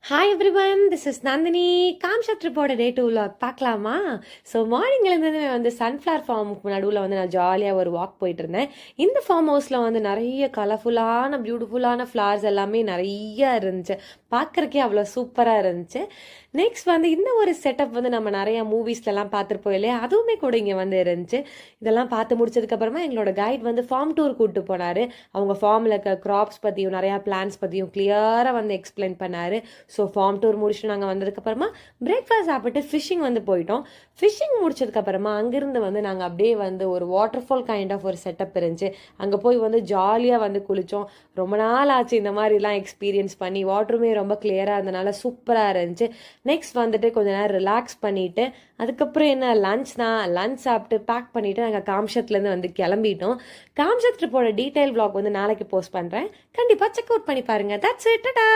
Hi everyone, this is Nandini. காம்ஷா ட்ரிப்போட day 2 vlog பார்க்கலாமா? ஸோ மார்னிங்லேருந்து வந்து சன்ஃப்ளவர் ஃபார்முக்கு நடுவில் வந்து நான் ஜாலியாக ஒரு வாக் போயிட்டு இருந்தேன். இந்த ஃபார்ம் ஹவுஸில் வந்து நிறைய கலர்ஃபுல்லான பியூட்டிஃபுல்லான ஃப்ளவர்ஸ் எல்லாமே நிறைய இருந்துச்சு. பார்க்குறக்கே அவ்வளோ சூப்பராக இருந்துச்சு. நெக்ஸ்ட் வந்து இந்த ஒரு செட்டப் வந்து நம்ம நிறையா மூவிஸ்லலாம் பார்த்துருப்போம் இல்லையா, அதுவுமே கூட இங்கே வந்து இருந்துச்சு. இதெல்லாம் பார்த்து முடிச்சதுக்கப்புறமா எங்களோட கைட் வந்து ஃபார்ம் டூர் கூப்பிட்டு போனார். அவங்க ஃபார்மில் இருக்க க்ராப்ஸ் பற்றியும் நிறையா பிளான்ஸ் பற்றியும் கிளியராக வந்து எக்ஸ்பிளைன் பண்ணார். ஸோ ஃபார்ம் டூர் முடிச்சுட்டு நாங்கள் வந்ததுக்கப்புறமா பிரேக்ஃபாஸ்ட் சாப்பிட்டு ஃபிஷ்ஷிங் வந்து போயிட்டோம். ஃபிஷ்ஷிங் முடிச்சதுக்கப்புறமா அங்கேருந்து வந்து நாங்கள் அப்படியே வந்து ஒரு வாட்டர்ஃபால் கைண்ட் ஆஃப் ஒரு செட்டப் இருந்துச்சு. அங்கே போய் வந்து ஜாலியாக வந்து குளித்தோம். ரொம்ப நாள் ஆச்சு இந்த மாதிரிலாம் எக்ஸ்பீரியன்ஸ் பண்ணி. வாட்டருமே ரொம்ப கிளியராக இருந்தனால சூப்பராக இருந்துச்சு. நெக்ஸ்ட் வந்துட்டு கொஞ்ச நேரம் ரிலாக்ஸ் பண்ணிவிட்டு அதுக்கப்புறம் என்ன லஞ்ச் சாப்பிட்டு பேக் பண்ணிவிட்டு நாங்கள் காம்ஷத்துலேருந்து வந்து கிளம்பிட்டோம். காம்ஷத் ட்ரிப்போட டீட்டெயில் vlog வந்து நாளைக்கு போஸ்ட் பண்ணுறேன். கண்டிப்பாக செக் அவுட் பண்ணி பாருங்கள். That's it. டாடா.